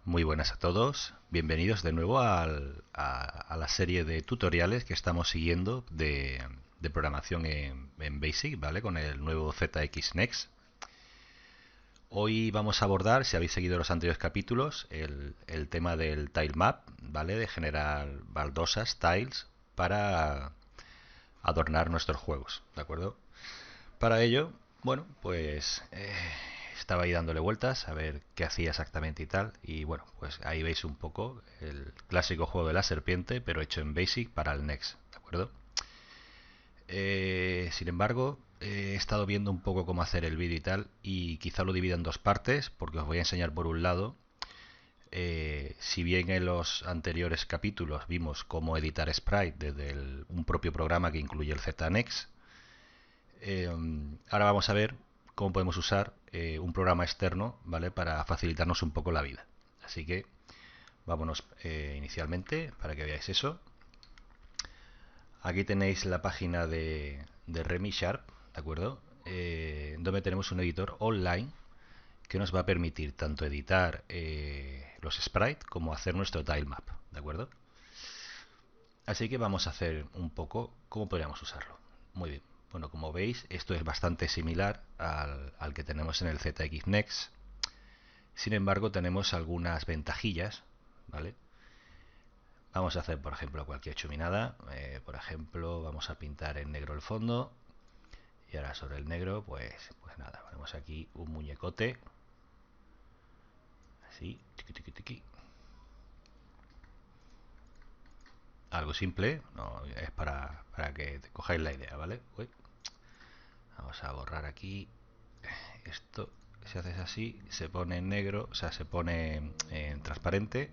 Muy buenas a todos, bienvenidos de nuevo a la serie de tutoriales que estamos siguiendo de programación en Basic, ¿vale? Con el nuevo ZX Next. Hoy vamos a abordar, si habéis seguido los anteriores capítulos, el tema del tile map, ¿vale? De generar baldosas, tiles, para adornar nuestros juegos, ¿de acuerdo? Para ello, bueno, pues estaba ahí dándole vueltas a ver qué hacía exactamente y tal. Y bueno, pues ahí veis un poco el clásico juego de la serpiente, pero hecho en Basic para el Next, ¿de acuerdo? Sin embargo, he estado viendo un poco cómo hacer el vídeo y tal, y quizá lo divida en dos partes, porque os voy a enseñar por un lado, si bien en los anteriores capítulos vimos cómo editar sprite desde un propio programa que incluye el ZNext, ahora vamos a ver cómo podemos usar un programa externo, ¿vale? Para facilitarnos un poco la vida. Así que vámonos inicialmente para que veáis eso. Aquí tenéis la página de Remy Sharp, ¿de acuerdo? Donde tenemos un editor online que nos va a permitir tanto editar los sprites como hacer nuestro tile map, ¿de acuerdo? Así que vamos a hacer un poco cómo podríamos usarlo. Muy bien. Bueno, como veis, esto es bastante similar al que tenemos en el ZX Next. Sin embargo, tenemos algunas ventajillas, ¿vale? Vamos a hacer, por ejemplo, cualquier chuminada. Por ejemplo, vamos a pintar en negro el fondo. Y ahora sobre el negro, pues nada, ponemos aquí un muñecote. Así, tiqui, tiqui, tiqui. Algo simple, no, es para que te cojáis la idea, ¿vale? Uy. Vamos a borrar aquí esto. Si haces así, se pone en negro, o sea, se pone en transparente.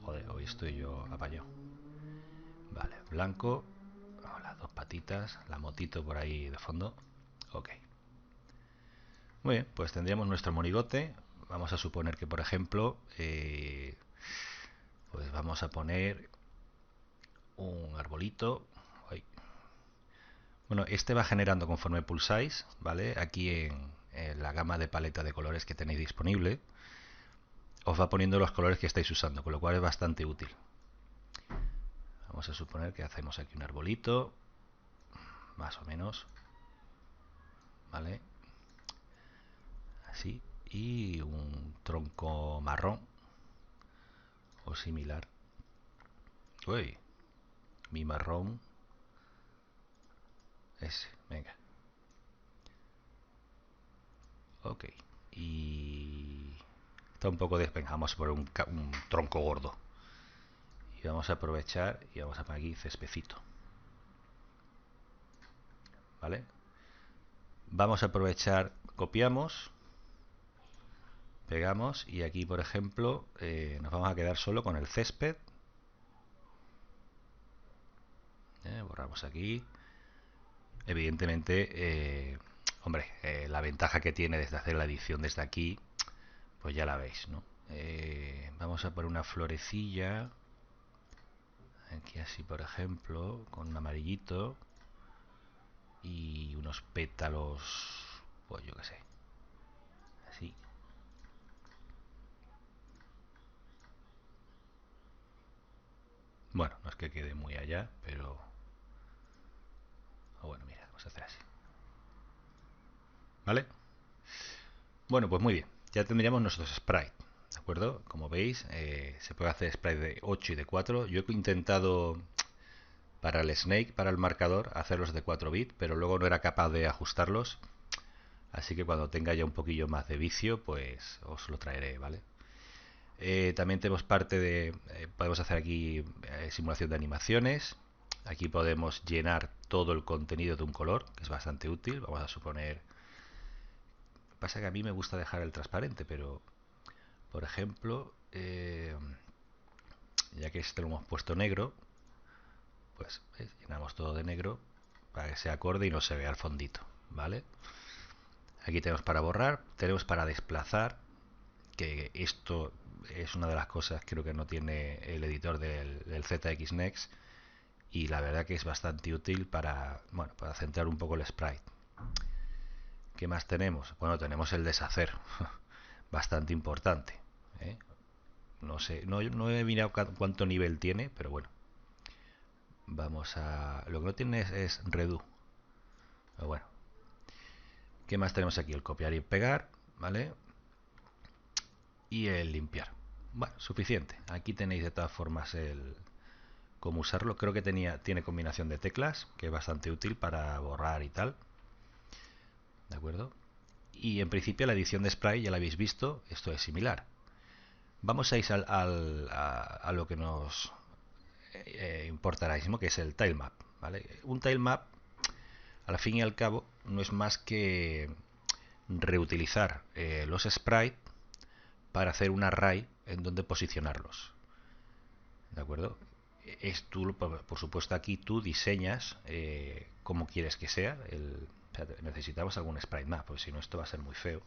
Joder, hoy estoy yo apañado. Vale, blanco. Oh, las dos patitas, la motito por ahí de fondo. Ok. Muy bien, pues tendríamos nuestro monigote. Vamos a suponer que, por ejemplo, pues vamos a poner un arbolito. Ay. Bueno, este va generando conforme pulsáis, ¿vale? Aquí en la gama de paleta de colores que tenéis disponible, os va poniendo los colores que estáis usando, con lo cual es bastante útil. Vamos a suponer que hacemos aquí un arbolito, más o menos, ¿vale? Así, y un tronco marrón o similar. Uy, mi marrón ese, venga. Ok, y está un poco despejamos por un tronco gordo. Y vamos a aprovechar y vamos a poner aquí cespecito, ¿vale? Vamos a aprovechar, copiamos, pegamos y aquí, por ejemplo, nos vamos a quedar solo con el césped. Borramos aquí. Evidentemente, hombre, la ventaja que tiene desde hacer la edición desde aquí, pues ya la veis, ¿no? Vamos a poner una florecilla. Aquí así, por ejemplo, con un amarillito. Y unos pétalos, pues yo qué sé. Así. Bueno, no es que quede muy allá, pero... bueno, mira, vamos a hacer así. ¿Vale? Bueno, pues muy bien. Ya tendríamos nuestros sprites. ¿De acuerdo? Como veis, se puede hacer sprite de 8 y de 4. Yo he intentado para el Snake, para el marcador, hacerlos de 4 bits, pero luego no era capaz de ajustarlos. Así que cuando tenga ya un poquillo más de vicio, pues os lo traeré, ¿vale? También tenemos parte de... podemos hacer aquí simulación de animaciones. Aquí podemos llenar todo el contenido de un color, que es bastante útil. Vamos a suponer... Pasa que a mí me gusta dejar el transparente, pero... Por ejemplo, ya que este lo hemos puesto negro, pues ¿ves? Llenamos todo de negro para que sea acorde y no se vea el fondito, ¿vale? Aquí tenemos para borrar, tenemos para desplazar, que esto es una de las cosas creo que no tiene el editor del ZX Next y la verdad que es bastante útil para, bueno, para centrar un poco el sprite. ¿Qué más tenemos? Bueno, tenemos el deshacer, bastante importante. ¿eh? No sé, no he mirado cuánto nivel tiene, pero bueno. Vamos a... Lo que no tiene es redo. Pero bueno. ¿Qué más tenemos aquí? El copiar y pegar, ¿vale? Y el limpiar. Bueno, suficiente. Aquí tenéis de todas formas el cómo usarlo. Creo que tiene combinación de teclas, que es bastante útil para borrar y tal. ¿De acuerdo? Y en principio la edición de Sprite ya la habéis visto, esto es similar. Vamos a ir a lo que nos importa ahora mismo, que es el tilemap, ¿vale? Un tilemap, al fin y al cabo, no es más que reutilizar los sprites para hacer un array en donde posicionarlos. ¿De acuerdo? Tú, por supuesto, aquí tú diseñas cómo quieres que sea. Necesitamos algún sprite map, porque si no esto va a ser muy feo.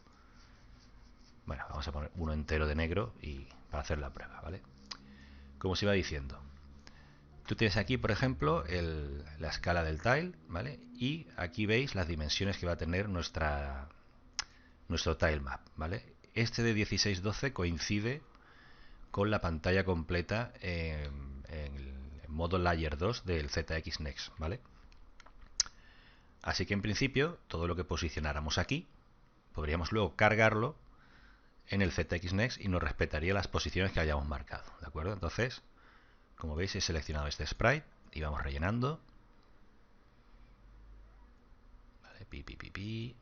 Bueno, vamos a poner uno entero de negro y para hacer la prueba, ¿vale? Como se iba diciendo, tú tienes aquí, por ejemplo, la escala del tile, ¿vale? Y aquí veis las dimensiones que va a tener nuestro tilemap, ¿vale? Este de 16:12 coincide con la pantalla completa en modo Layer 2 del ZX Next, ¿vale? Así que en principio, todo lo que posicionáramos aquí, podríamos luego cargarlo en el ZX Next y nos respetaría las posiciones que hayamos marcado, ¿de acuerdo? Entonces, como veis, he seleccionado este sprite y vamos rellenando. Vale, pi.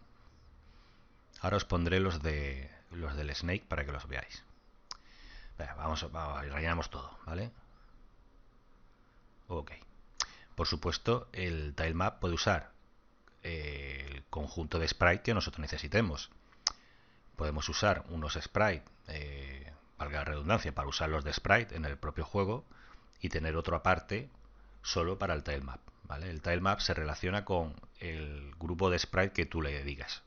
Ahora os pondré los del Snake para que los veáis. Vamos, rellenamos todo, ¿vale? Ok. Por supuesto, el tilemap puede usar el conjunto de sprite que nosotros necesitemos. Podemos usar unos sprites, valga la redundancia, para usarlos de sprite en el propio juego y tener otro aparte solo para el tilemap, ¿vale? El tilemap se relaciona con el grupo de sprite que tú le digas,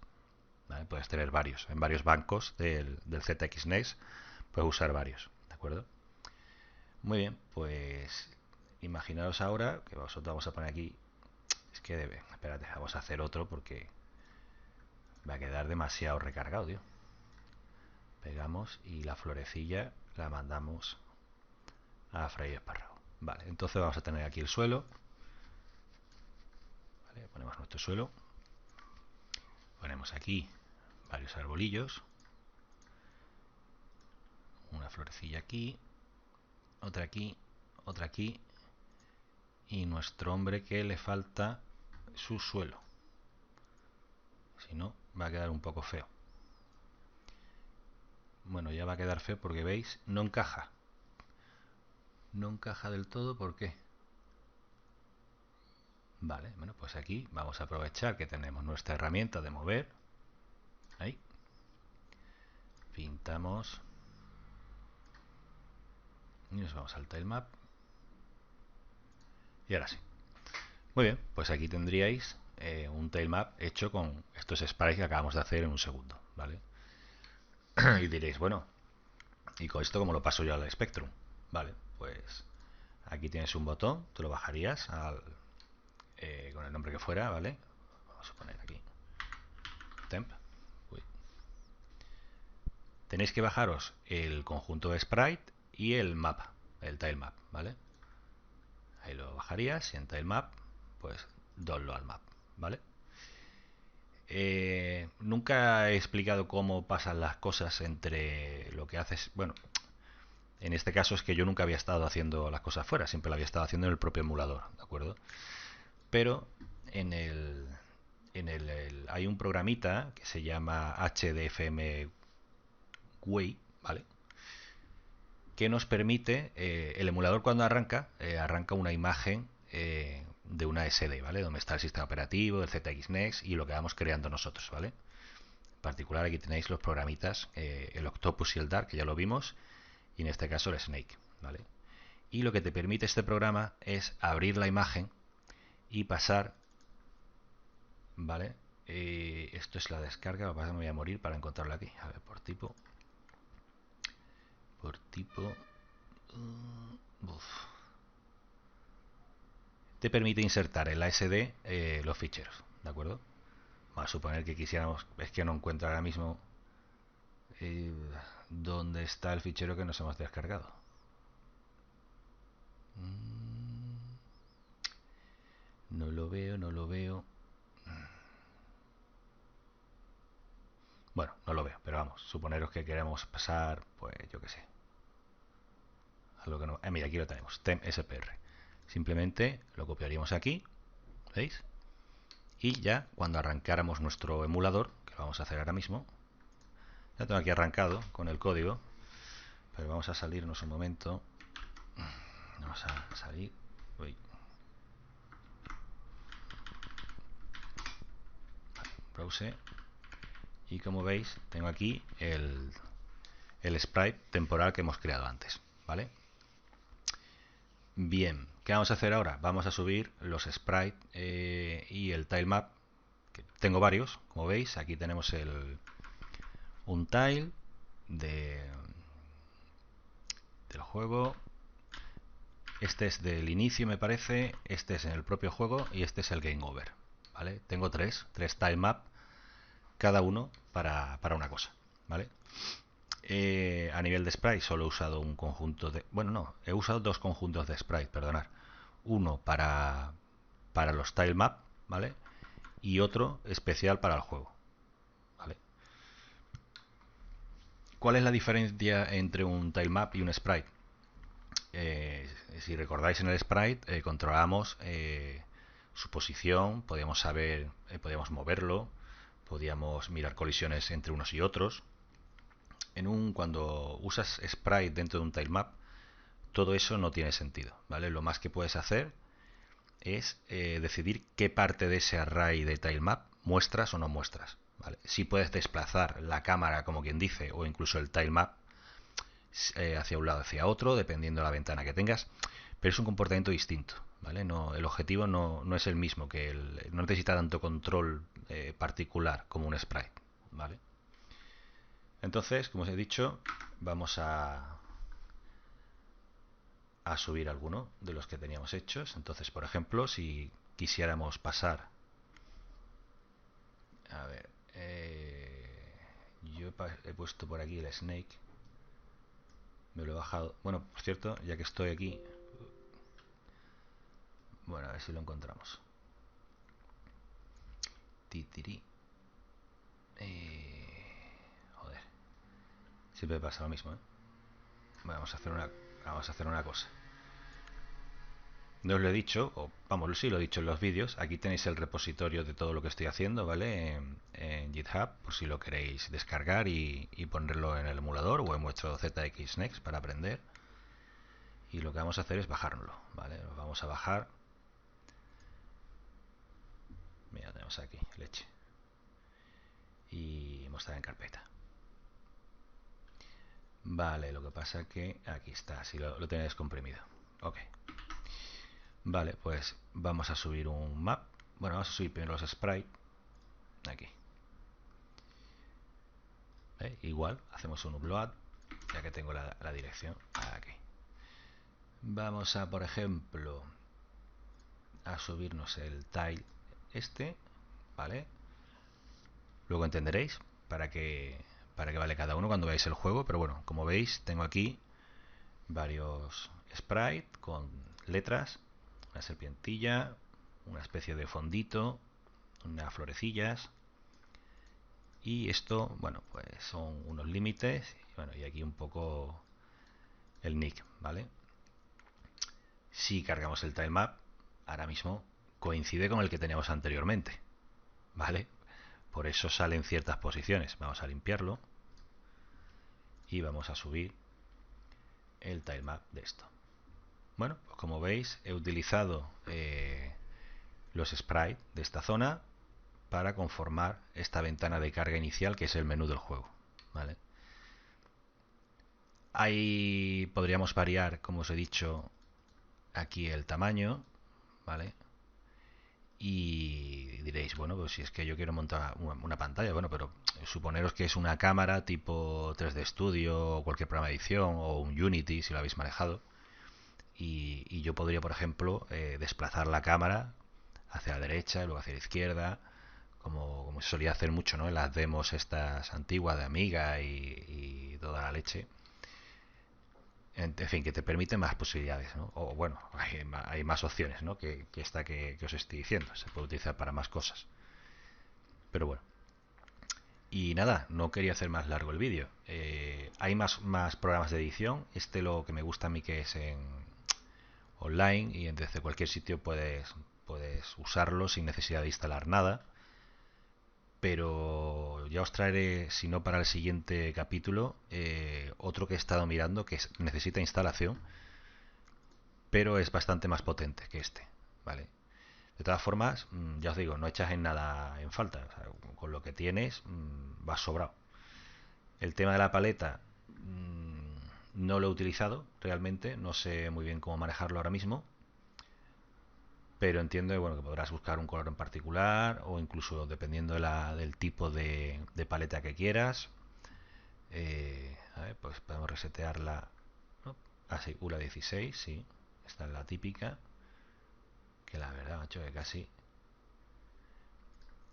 ¿vale? Puedes tener varios, en varios bancos del ZX Next puedes usar varios, ¿de acuerdo? Muy bien, pues imaginaros ahora que vosotros vamos a poner aquí, es que espérate, vamos a hacer otro porque va a quedar demasiado recargado, tío. Pegamos y la florecilla la mandamos a freír espárrago. Vale, entonces vamos a tener aquí el suelo. Vale, ponemos nuestro suelo. Ponemos aquí varios arbolillos. Una florecilla aquí. Otra aquí. Otra aquí. Y nuestro hombre que le falta su suelo. Si no, va a quedar un poco feo. Bueno, ya va a quedar feo porque veis, no encaja. No encaja del todo, ¿por qué? Vale, bueno, pues aquí vamos a aprovechar que tenemos nuestra herramienta de mover. Ahí. Pintamos. Y nos vamos al tilemap. Y ahora sí. Muy bien, pues aquí tendríais un tilemap hecho con estos sprites que acabamos de hacer en un segundo, ¿vale? Y diréis, bueno, ¿y con esto cómo lo paso yo al Spectrum? Vale, pues aquí tienes un botón, te lo bajarías con el nombre que fuera, ¿vale? Vamos a poner aquí temp. Uy. Tenéis que bajaros el conjunto de sprite y el mapa, el tilemap, ¿vale? Ahí lo bajarías y en tilemap, pues download al map, ¿vale? Nunca he explicado cómo pasan las cosas entre lo que haces. Bueno, en este caso es que yo nunca había estado haciendo las cosas fuera, siempre lo había estado haciendo en el propio emulador, ¿de acuerdo? Pero hay un programita que se llama HDFM Way, ¿vale? Que nos permite, el emulador cuando arranca una imagen de una SD, ¿vale? Donde está el sistema operativo, el ZX Next y lo que vamos creando nosotros, ¿vale? En particular aquí tenéis los programitas, el Octopus y el Dark, que ya lo vimos, y en este caso el Snake, ¿vale? Y lo que te permite este programa es abrir la imagen y pasar, ¿vale? Esto es la descarga, lo que pasa es que me voy a morir para encontrarlo aquí. A ver, por tipo. Te permite insertar en la SD los ficheros, ¿de acuerdo? Vamos a suponer que quisiéramos, es que no encuentro ahora mismo dónde ¿Dónde está el fichero que nos hemos descargado? No lo veo, no lo veo. Bueno, no lo veo, pero vamos, suponeros que queremos pasar, pues yo qué sé. Algo que no. Mira, aquí lo tenemos, TemSPR. Simplemente lo copiaríamos aquí, ¿veis? Y ya cuando arrancáramos nuestro emulador, que lo vamos a hacer ahora mismo, ya tengo aquí arrancado con el código, pero vamos a salirnos un momento. Vamos a salir. Uy. Browse. Y como veis, tengo aquí el sprite temporal que hemos creado antes, ¿vale? Bien, ¿qué vamos a hacer ahora? Vamos a subir los sprites y el tilemap. Tengo varios, como veis, aquí tenemos un tile del juego. Este es del inicio, me parece. Este es en el propio juego y este es el game over, ¿vale? Tengo tres tilemap, cada uno para una cosa, ¿vale? A nivel de sprite solo he usado un conjunto de... Bueno, no, he usado dos conjuntos de sprite, perdonad. Uno para los tilemap, ¿vale? Y otro especial para el juego, ¿vale? ¿Cuál es la diferencia entre un tilemap y un sprite? Si recordáis, en el sprite controlamos su posición, podíamos saber, podíamos moverlo, podíamos mirar colisiones entre unos y otros. Cuando usas sprite dentro de un tilemap, todo eso no tiene sentido, ¿vale? Lo más que puedes hacer es decidir qué parte de ese array de tilemap muestras o no muestras, ¿vale? Sí puedes desplazar la cámara, como quien dice, o incluso el tilemap hacia un lado, hacia otro, dependiendo de la ventana que tengas, pero es un comportamiento distinto, ¿vale? No, el objetivo no es el mismo, no necesita tanto control particular como un sprite, ¿vale? Entonces, como os he dicho, vamos a subir alguno de los que teníamos hechos. Entonces, por ejemplo, si quisiéramos pasar, a ver, yo he puesto por aquí el snake, me lo he bajado. Bueno, por cierto, ya que estoy aquí, bueno, a ver si lo encontramos. Titiri. Joder, siempre pasa lo mismo, ¿eh? Vamos a hacer una cosa. No os lo he dicho, o vamos, sí lo he dicho en los vídeos. Aquí tenéis el repositorio de todo lo que estoy haciendo, ¿vale? En GitHub, por si lo queréis descargar y ponerlo en el emulador o en vuestro ZX Next para aprender. Y lo que vamos a hacer es bajárnoslo, ¿vale? Lo vamos a bajar. Mira, tenemos aquí, leche. Y mostrar en carpeta. Vale, lo que pasa que aquí está, si lo tenéis comprimido. Ok. Vale, pues vamos a subir un map. Bueno, vamos a subir primero los sprites. Aquí. Igual, hacemos un upload, ya que tengo la dirección. Aquí. Vamos a, por ejemplo, a subirnos el tile este, ¿vale? Luego entenderéis para qué vale cada uno cuando veáis el juego, pero bueno, como veis, tengo aquí varios sprites con letras, una serpientilla, una especie de fondito, unas florecillas, y esto, bueno, pues son unos límites, bueno, y aquí un poco el nick, ¿vale? Si cargamos el tilemap, ahora mismo coincide con el que teníamos anteriormente, ¿vale? Por eso salen ciertas posiciones. Vamos a limpiarlo y vamos a subir el tilemap de esto. Bueno, pues como veis, he utilizado los sprites de esta zona para conformar esta ventana de carga inicial, que es el menú del juego, ¿vale? Ahí podríamos variar, como os he dicho, aquí el tamaño, ¿vale? Y diréis, bueno, pues si es que yo quiero montar una pantalla, bueno, pero suponeros que es una cámara tipo 3D Studio o cualquier programa de edición o un Unity, si lo habéis manejado, y yo podría, por ejemplo, desplazar la cámara hacia la derecha y luego hacia la izquierda, como se solía hacer mucho, ¿no? En las demos estas antiguas de Amiga y toda la leche. En fin, que te permite más posibilidades, ¿no? O bueno, hay más opciones, ¿no? Que esta que os estoy diciendo. Se puede utilizar para más cosas. Pero bueno. Y nada, no quería hacer más largo el vídeo. Hay más programas de edición. Este lo que me gusta a mí que es en online y desde cualquier sitio puedes usarlo sin necesidad de instalar nada. Pero ya os traeré, si no para el siguiente capítulo, otro que he estado mirando que necesita instalación, pero es bastante más potente que este, ¿vale? De todas formas, ya os digo, no echas en nada en falta. O sea, con lo que tienes, vas sobrado. El tema de la paleta, no lo he utilizado realmente, no sé muy bien cómo manejarlo ahora mismo, pero entiendo bueno, que podrás buscar un color en particular o incluso dependiendo del tipo de paleta que quieras. A ver, pues podemos resetearla, ¿no? Así, ULA 16, sí, esta es la típica, que la verdad, macho, que casi.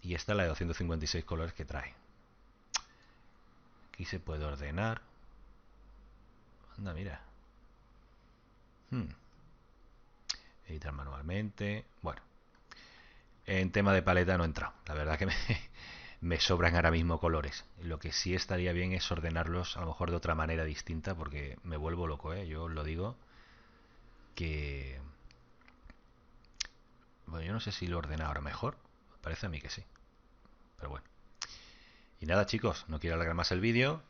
Y esta es la de 256 colores que trae. Aquí se puede ordenar. Anda, mira. Editar manualmente. Bueno, en tema de paleta no he entrado. La verdad que me sobran ahora mismo colores. Lo que sí estaría bien es ordenarlos a lo mejor de otra manera distinta porque me vuelvo loco, ¿eh? Yo os lo digo que... Bueno, yo no sé si lo ordena ahora mejor. Parece a mí que sí. Pero bueno. Y nada, chicos, no quiero alargar más el vídeo.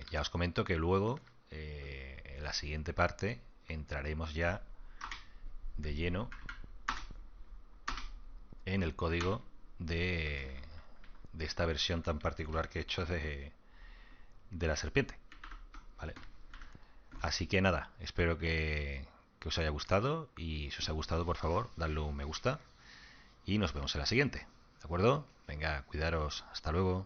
Ya os comento que luego, en la siguiente parte, entraremos ya de lleno en el código de esta versión tan particular que he hecho de la serpiente. ¿Vale? Así que nada, espero que os haya gustado y si os ha gustado, por favor, dadle un me gusta y nos vemos en la siguiente. ¿De acuerdo? Venga, cuidaros. Hasta luego.